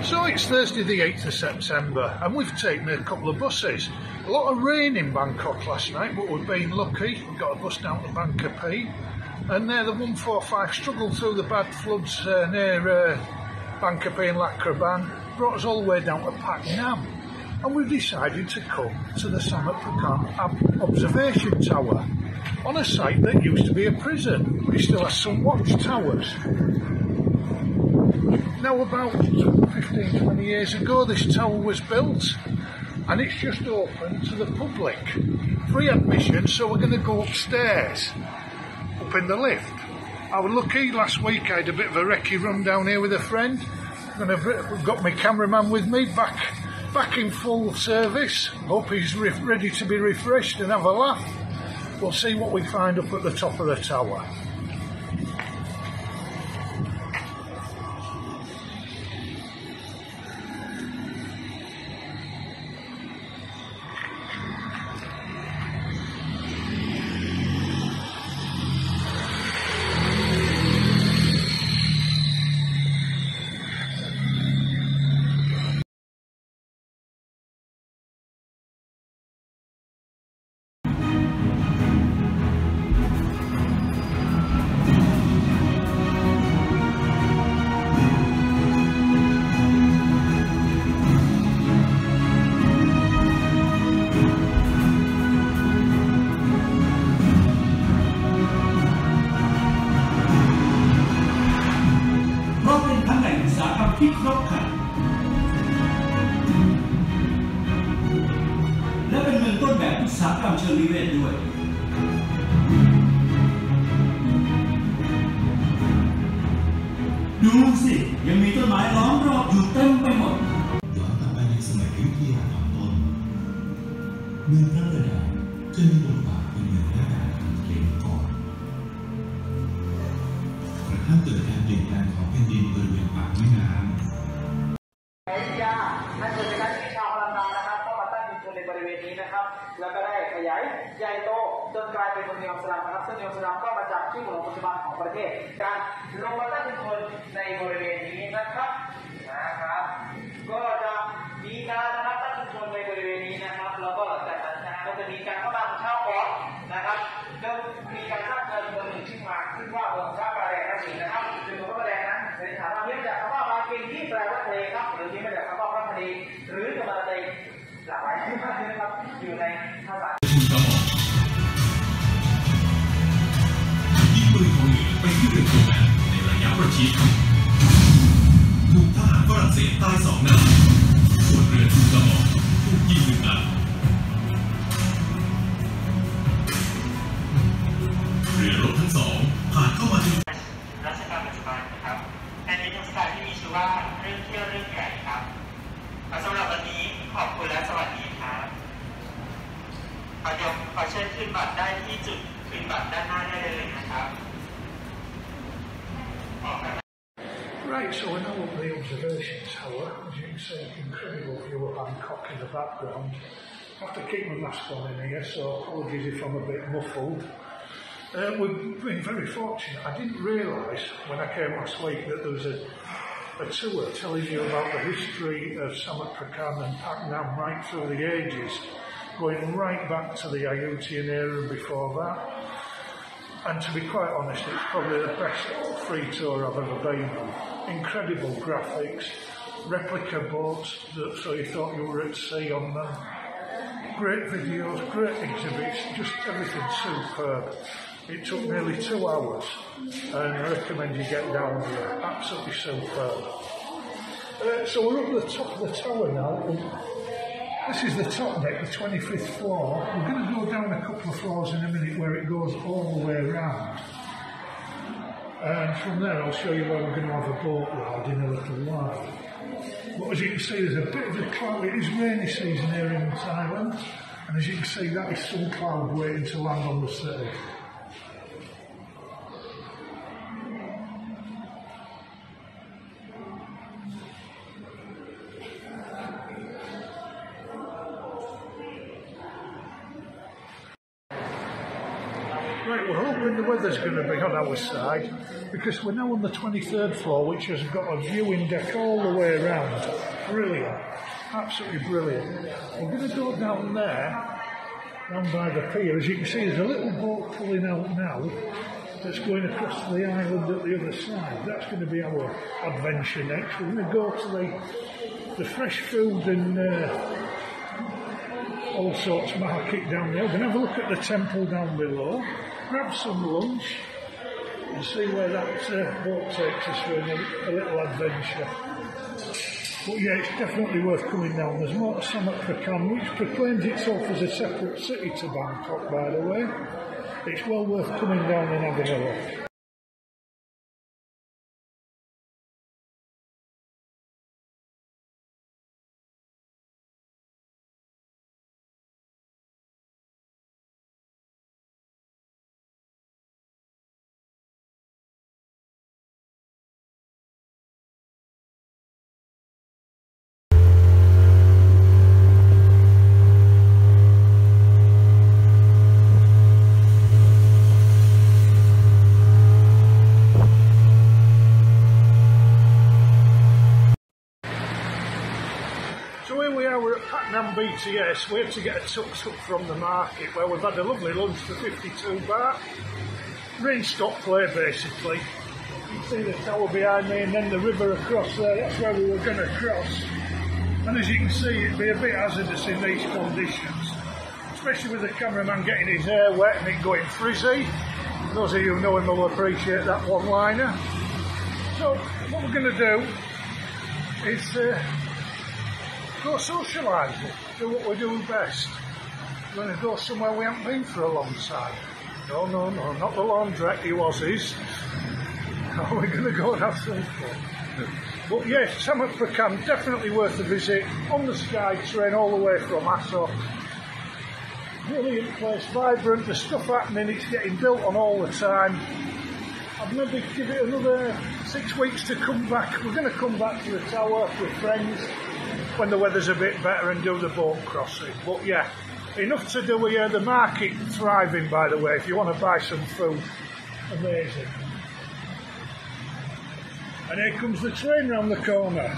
So it's Thursday the 8th of September and we've taken a couple of buses. A lot of rain in Bangkok last night, but we've been lucky. We got a bus down to Bangkok and the 145 struggled through the bad floods near Bangkok and Lakraban, brought us all the way down to Pak Nam, and we've decided to come to the Samut Prakan Observation Tower on a site that used to be a prison, but it still has some watchtowers. Now about 15-20 years ago this tower was built and it's just open to the public. Free admission, so we're going to go upstairs, up in the lift. I was lucky, last week I had a bit of a recce run down here with a friend. We've got my cameraman with me, back in full service. Hope he's ready to be refreshed and have a laugh. We'll see what we find up at the top of the tower.ที่ครบครันและเป็นเมืองต้นแบบอุตสาหกรรมเชิงนิเวศด้วยดูสิยังมีต้นไม้ล้อมรอบอยู่เต็มไปหมดย้อนกลับไปในสมัยอยุธยาตอนต้นเมืองพระประแดงเคยมีบทบาทเป็นเมืองแรกของทะเลก่อนกระทั่งเกิดการเปลี่ยนแปลงของแผ่นดินบริเวณปากแม่น้ำอยุธยานั่นคือเป็นการที่ชาวพลังงานนะครับเข้ามาตั้งชุมชนในบริเวณนี้นะครับแล้วก็ได้ขยายใหญ่โตจนกลายเป็นเมืองนิยมสลามนะครับซึ่งนิยมสลามก็มาจากที่เมืองปัจจุบันของประเทศการลงมาตั้งชุมชนในบริเวณนี้นะครับก็จะมีการนะครับตั้งชุมชนในบริเวณนี้นะครับแล้วก็จากนั้นก็จะมีการเข้ามาของชาวเกาะนะครับก็มีการสร้างเมืองหนึ่งขึ้นมาซึ่งว่าเมืองพระประแดงนั่นเองนะครับซึ่งเมืองพระประแดงนั้นเป็นฐานเนื่องจากคำว่าบาเกงที่แปลว่าทะเลครับหรือที่มาจากคำว่าพระทะเลหรือธรรมทะเลหลากหลายที่มากนะครับอยู่ในภาษายิงปืนของเหนือไปที่เรือโจแมนในระยะประชิดถูกทหารฝรั่งเศสตาย2 นายส่วนเรือทูกระบอกถูกยิง1 นัดเรือรบทั้ง2ผ่านเข้ามาในรัชกาลปัจจุบันนะครับในนิทรรศการที่มีชื่อว่าเรื่องเที่ยวเรื่องใหญ่ครับสำหรับวันนี้ขอบคุณและสวัสดีครับขอเชิญคืนบัตรได้ที่จุดคืนบัตรด้านหน้าได้เลยนะครับ Right, so we're now up the observation tower. As you can see, incredible view of Bangkok in the background. I have to keep my mask on in here, so apologies if I'm a bit muffled. We've been very fortunate. I didn't realise when I came last week that there was a tour telling you about the history of Samut Prakan and Pak Nam right through the ages, going right back to the Ayutthaya era and before that. And to be quite honest, it's probably the best free tour I've ever been on. Incredible graphics, replica boats, so you thought you were at sea on them. Great videos, great exhibits, just everything superb. It took nearly 2 hours, and I recommend you get down here. Absolutely superb. So we're up the top of the tower now. This is the top deck, the 25th floor. We're going to go down a couple of floors in a minute where it goes all the way around. And from there I'll show you where we're going to have a boat ride in a little while. But as you can see, there's a bit of a cloud. It is rainy season here in Thailand. And as you can see, that is some cloud waiting to land on the city. Right, we're hoping the weather's going to be on our side because we're now on the 23rd floor, which has got a viewing deck all the way around. brilliant, absolutely brilliant. We're going to go down there, down by the pier. As you can see, there's a little boat pulling out now that's going across the island at the other side. That's going to be our adventure next. We're going to go to the fresh food and all sorts market down there. We're going to have a look at the temple down below, grab some lunch and see where that boat takes us for a little adventure. But yeah, it's definitely worth coming down. There's more to Samut Prakan, which proclaims itself as a separate city to Bangkok, by the way. It's well worth coming down and having a look. So here we are, we're at Pak Nam BTS. We had to get a tuk-tuk from the market where we've had a lovely lunch for 52 baht. Rain stop play basically. You can see the tower behind me and then the river across there, that's where we were going to cross. And as you can see, it'd be a bit hazardous in these conditions, especially with the cameraman getting his hair wet and it going frizzy. Those of you who know him will appreciate that one-liner. So what we're going to do is go socialising, do what we do best. We're going to go somewhere we haven't been for a long time. No, not the laundrette, he was his. No, we're going to go and have some fun. But yes, Samut Prakan, definitely worth a visit. On the Sky train all the way from Aso. Brilliant place, vibrant, there's stuff happening, it's getting built on all the time. I'd maybe give it another 6 weeks to come back. We're going to come back to the tower with friends when the weather's a bit better and do the boat crossing. But yeah, enough to do here. The market thriving, by the way, if you want to buy some food. Amazing. And here comes the train round the corner.